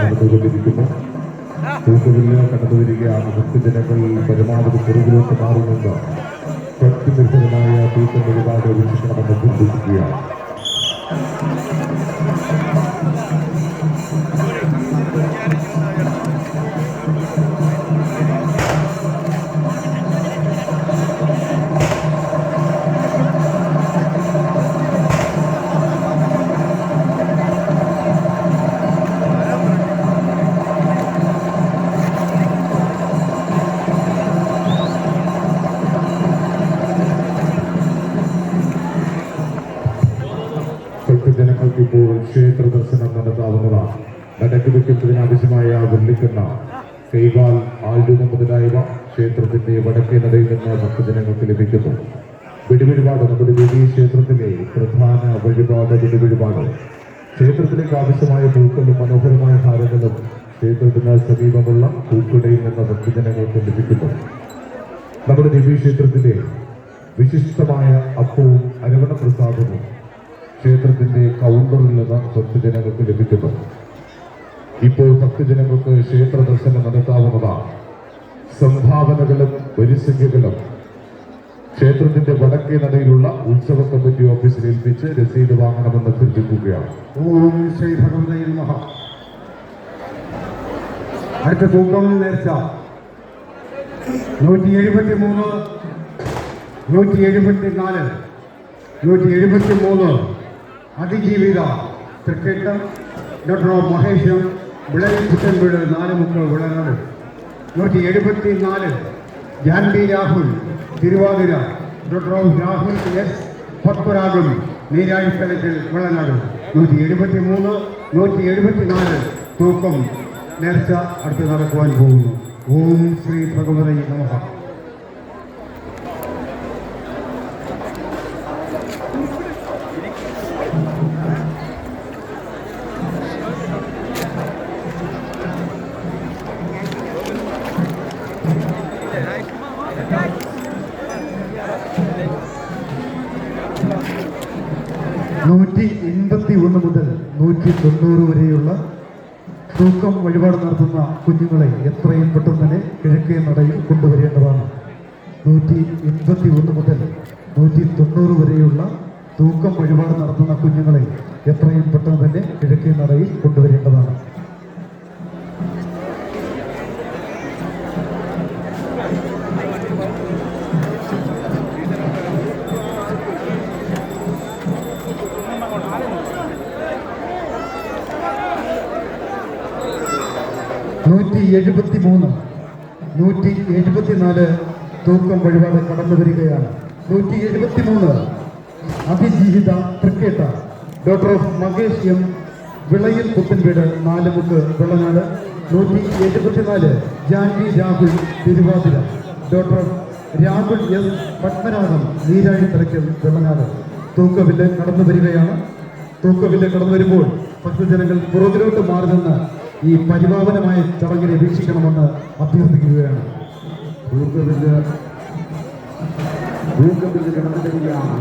നടന്നുകൊണ്ടിരിക്കുന്നു. തൂക്കുവില്ല് കടന്നുവരികയാണ്. ഭക്തജനങ്ങൾ പരമാവധി പുറകിലോട്ട് മാറുമെന്ന് ഭക്തിനിർഭരമായ തൂക്കം ഒരുപാട് വീക്ഷിക്കണമെന്ന് അഭ്യർത്ഥിക്കുകയാണ്. ഭക്തജനങ്ങൾക്കിപ്പോൾ ക്ഷേത്ര ദർശനം നടത്താവുന്നതാണ്. നടക്കി വയ്ക്കുന്നതിന് ആവശ്യമായ വെള്ളിക്കെണ്ണ, കൈകാൽ, ആൾരൂപം മുതലായവ ക്ഷേത്രത്തിന്റെ വടക്കേ നടയിൽ നിന്ന് ഭക്തജനങ്ങൾക്ക് ലഭിക്കുന്നു. വെടിവഴിപാട് നമ്മുടെ ദേവീ ക്ഷേത്രത്തിലെ പ്രധാന വഴിപാട് വെടിവഴിപാട്. ക്ഷേത്രത്തിലേക്ക് ആവശ്യമായ പൂക്കളും മനോഹരമായ ഹാരങ്ങളും ക്ഷേത്രത്തിന് സമീപമുള്ള പൂക്കടയിൽ നിന്ന് ഭക്തജനങ്ങൾക്ക് ലഭിക്കുന്നു. നമ്മുടെ ദേവീ ക്ഷേത്രത്തിലെ വിശിഷ്ടമായ അപ്പവും അരവണ പ്രസാദവും ക്ഷേത്രത്തിന്റെ കൗണ്ടറിൽ നിന്ന് ഭക്തജനങ്ങൾക്ക് ലഭിക്കുന്നു. ഇപ്പോൾ ഭക്തജനങ്ങൾക്ക് ക്ഷേത്ര ദർശനം നടത്താവുന്നതാണ്. സംഭാവനകളും വരിസംഖ്യകളും ക്ഷേത്രത്തിന്റെ വടക്കേ നടയിലുള്ള ഉത്സവ കമ്മിറ്റി ഓഫീസിൽ ഏൽപ്പിച്ച് രസീത് വാങ്ങണമെന്ന് അഭ്യർത്ഥിക്കുകയാണ്. ഓം ശ്രീ ഭഗവതേ നമഃ. അടുത്ത തൂക്കം നേർച്ച 173, 174, 173 അതിജീവിത തൃക്കേട്ട ഡോക്ടർ മഹേഷം വിളയിൽ പുത്തൻവീട് 4 മുക്കൾ വിളനാട്. 174 ജാൻവി രാഹുൽ തിരുവാതിര ഡോക്ടർ രാഹുൽ എസ് പത്മരാഗം നീരാഴിക്കലത്തിൽ വിളനാട്. 173, 174 തൂക്കം നേർച്ച അടുത്ത് നടക്കുവാൻ പോകുന്നു. ഓം ശ്രീ ഭഗവതേ നമഃ. മുതൽ 190 വരെയുള്ള തൂക്കം വഴിപാട് നടത്തുന്ന കുഞ്ഞുങ്ങളെ എത്രയും പെട്ടെന്ന് തന്നെ കിഴക്കേ നടയിൽ കൊണ്ടുവരേണ്ടതാണ്. 181 മുതൽ 190 വരെയുള്ള തൂക്കം വഴിപാട് നടത്തുന്ന കുഞ്ഞുങ്ങളെ എത്രയും പെട്ടെന്ന് തന്നെ കിഴക്കേ നടയിൽ കൊണ്ടുവരേണ്ടതാണ്. ൂറ്റി 174 തൂക്കം വഴിപാട് കടന്നു വരികയാണ്. 173 അതിജീവിത തൃക്കേട്ട ഡോക്ടർ മഹേഷ് എം വിളയിൽ പുത്തൻവീട് 4 മുക്ക് വെള്ളനാട്. 174 ജാൻവി രാഹുൽ തിരുവാതിര ഡോക്ടർ രാഹുൽ എസ് പത്മനാഭം നീരാഴിത്തലയ്ക്കൽ വെള്ളനാട്. തൂക്കവില്ല് കടന്നു വരികയാണ്. തൂക്കവില്ല് കടന്നു വരുമ്പോൾ ഭക്തജനങ്ങൾ പുറകിലോട്ട് മാറി നിന്ന് ഈ പരിപാവനമായ ചടങ്ങിനെ വീക്ഷിക്കണമെന്ന് അഭ്യർത്ഥിക്കുകയാണ്. തൂക്കവില്ല് കടന്നു വരികയാണ്.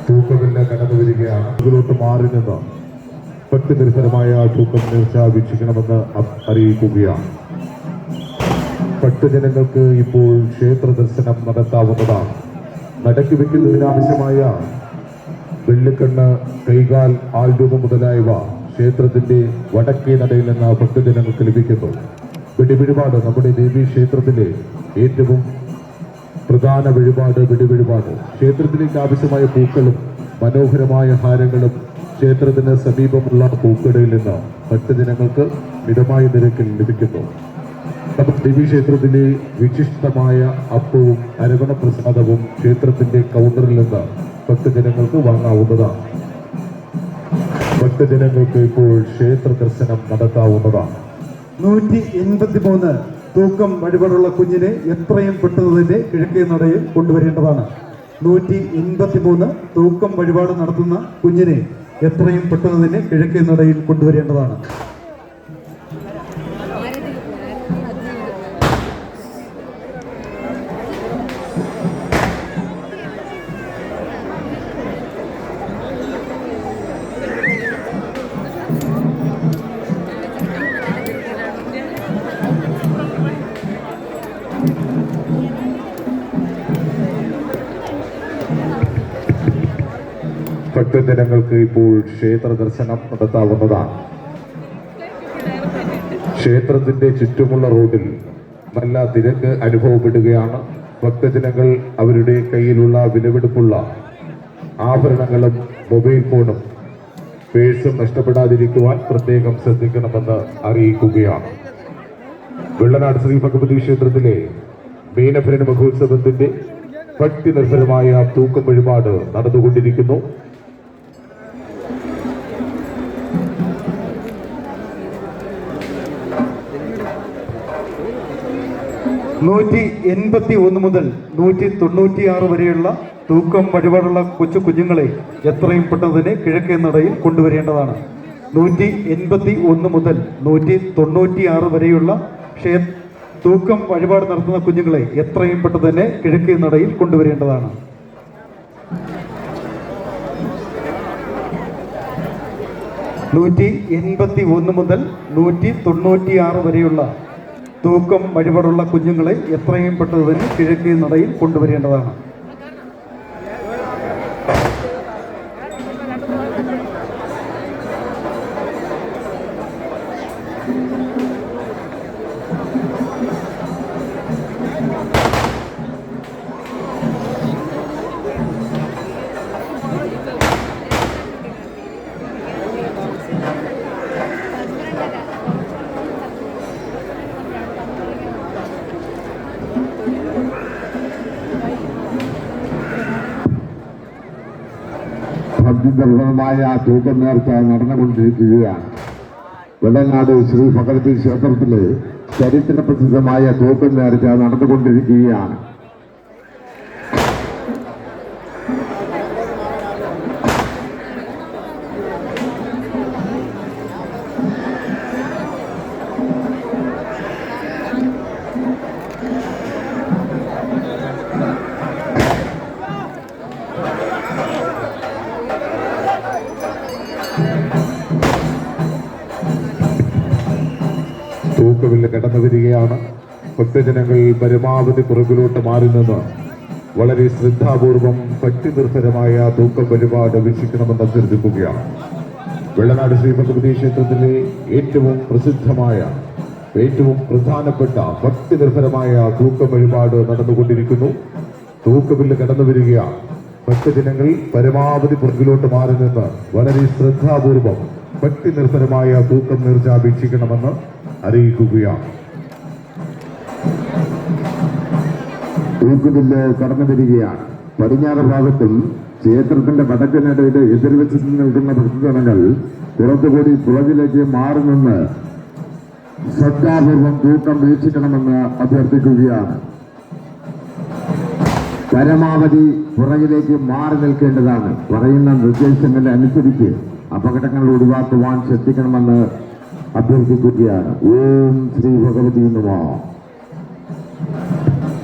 തൂക്കവില്ല് കടന്നു വരികയാണ്. അതിലോട്ട് മാറി നിന്ന് ഭക്തിനിർഭരമായ തൂക്കം നേർച്ച വീക്ഷിക്കണമെന്ന് അറിയിക്കുകയാണ്. ഭക്തജനങ്ങൾക്ക് ഇപ്പോൾ ക്ഷേത്ര ദർശനം നടത്താവുന്നതാണ്. നടക്കി വയ്ക്കുന്നതിനാവശ്യമായ വെള്ളിക്കണ്ണ്, കൈകാൽ, ആൾരൂപം മുതലായവ ക്ഷേത്രത്തിന്റെ വടക്കേ നടയിൽ നിന്ന് ഭക്തജനങ്ങൾക്ക് ലഭിക്കുന്നു. വെടിവഴിപാട് നമ്മുടെ ദേവീ ക്ഷേത്രത്തിലെ ഏറ്റവും പ്രധാന വഴിപാട് വെടിവഴിപാട്. ക്ഷേത്രത്തിലേക്ക് ആവശ്യമായ പൂക്കളും മനോഹരമായ ഹാരങ്ങളും ക്ഷേത്രത്തിന് സമീപമുള്ള പൂക്കടയിൽ നിന്ന് ഭക്തജനങ്ങൾക്ക് മിതമായ നിരക്കിൽ ലഭിക്കുന്നു. നമ്മുടെ ദേവീ ക്ഷേത്രത്തിലെ വിശിഷ്ടമായ അപ്പവും അരവണ പ്രസാദവും ക്ഷേത്രത്തിന്റെ കൗണ്ടറിൽ നിന്ന് ഭക്തജനങ്ങൾക്ക് വാങ്ങാവുന്നതാണ്. ഭക്തജനങ്ങൾക്ക് ഇപ്പോൾ ക്ഷേത്ര ദർശനം നടത്താവുന്നതാണ്. 183 തൂക്കം വഴിപാടുള്ള കുഞ്ഞിനെ എത്രയും പെട്ടെന്ന് തന്നെ കിഴക്കേ നടയിൽ കൊണ്ടുവരേണ്ടതാണ്. 183 തൂക്കം വഴിപാട് നടത്തുന്ന കുഞ്ഞിനെ എത്രയും പെട്ടെന്ന് തന്നെ കിഴക്കേ നടയിൽ കൊണ്ടുവരേണ്ടതാണ്. ഭക്തജനങ്ങൾക്ക് ഇപ്പോൾ ക്ഷേത്ര ദർശനം നടത്താവുന്നതാണ്. ക്ഷേത്രത്തിന്റെ ചുറ്റുമുള്ള റോഡിൽ നല്ല തിരക്ക് അനുഭവപ്പെടുകയാണ്. ഭക്തജനങ്ങൾ അവരുടെ കയ്യിലുള്ള വിലപിടിപ്പുള്ള ആഭരണങ്ങളും മൊബൈൽ ഫോണും പേഴ്സും നഷ്ടപ്പെടാതിരിക്കുവാൻ പ്രത്യേകം ശ്രദ്ധിക്കണമെന്ന് അറിയിക്കുകയാണ്. വെള്ളനാട് ശ്രീ ഭഗവതി ക്ഷേത്രത്തിലെ മീനഭരണി മഹോത്സവത്തിന്റെ ഭക്തി നിർഭരമായ തൂക്കം വഴിപാട് നടന്നുകൊണ്ടിരിക്കുന്നു. $181 മുതൽ 196 വരെയുള്ള തൂക്കം വഴിപാടുള്ള കൊച്ചു കുഞ്ഞുങ്ങളെ എത്രയും പെട്ടെന്ന് തന്നെ കിഴക്കേ നടയിൽ കൊണ്ടുവരേണ്ടതാണ്. 181 മുതൽ 196 വരെയുള്ള തൂക്കം വഴിപാട് നടത്തുന്ന കുഞ്ഞുങ്ങളെ എത്രയും പെട്ടെന്ന് തന്നെ കിഴക്കേ നടയിൽ കൊണ്ടുവരേണ്ടതാണ്. $181 മുതൽ 196 വരെയുള്ള തൂക്കം വഴിപാടുള്ള കുഞ്ഞുങ്ങളെ എത്രയും പെട്ടെന്ന് തന്നെ കിഴക്കേ നടയിൽ കൊണ്ടുവരേണ്ടതാണ്. ഭക്തിനിർഭരമായ തൂക്കം നേർച്ച നടന്നുകൊണ്ടിരിക്കുകയാണ്. വെള്ളനാട് ശ്രീ ഭഗവതി ക്ഷേത്രത്തിലെ ചരിത്ര പ്രസിദ്ധമായ തൂക്കം നേർച്ച നടന്നുകൊണ്ടിരിക്കുകയാണ്. തൂക്കവില്ല് കടന്നു വരികയാണ്. ഭക്തജനങ്ങൾ പരമാവധി പുറകിലോട്ട് മാറി നിന്ന് വളരെ ശ്രദ്ധാപൂർവം ഭക്തി നിർഭരമായ തൂക്കം വഴിപാട് വീക്ഷിക്കണമെന്ന് അഭ്യർത്ഥിക്കുകയാണ്. വെള്ളനാട് ശ്രീ ഭഗവതി ക്ഷേത്രത്തിലെ ഏറ്റവും പ്രസിദ്ധമായ ഏറ്റവും പ്രധാനപ്പെട്ട ഭക്തി നിർഭരമായ തൂക്കം വഴിപാട് നടന്നുകൊണ്ടിരിക്കുന്നു. തൂക്കവില്ല് കടന്നു വരികയാണ്. ഭക്തജനങ്ങൾ പരമാവധി പുറകിലോട്ട് മാറി നിന്ന് വളരെ ശ്രദ്ധാപൂർവം ഭക്തി നിർഭരമായ തൂക്കം നേർച്ച വീക്ഷിക്കണമെന്ന് അറിയിക്കുകയാണ്. തൂക്കുവില്ല് കടന്നു വരികയാണ്. പടിഞ്ഞാറ് ഭാഗത്തും ക്ഷേത്രത്തിന്റെ വടക്കിനിടയിൽ എതിർവെച്ച് നിൽക്കുന്ന ഭക്തജനങ്ങൾ പുറത്തുകൂടി പുറകിലേക്ക് മാറി നിന്ന് ശ്രദ്ധാപൂർവം തൂക്കം വീക്ഷിക്കണമെന്ന് അഭ്യർത്ഥിക്കുകയാണ്. പരമാവധി പുറകിലേക്ക് മാറി നിൽക്കേണ്ടതാണ്. പറയുന്ന നിർദ്ദേശങ്ങൾ അനുസരിച്ച് അപകടങ്ങൾ ഒഴിവാക്കുവാൻ ശ്രദ്ധിക്കണമെന്ന് അഭ്യർത്ഥിക്കുകയാണ്. ഓം ശ്രീ ഭഗവതി നമഃ.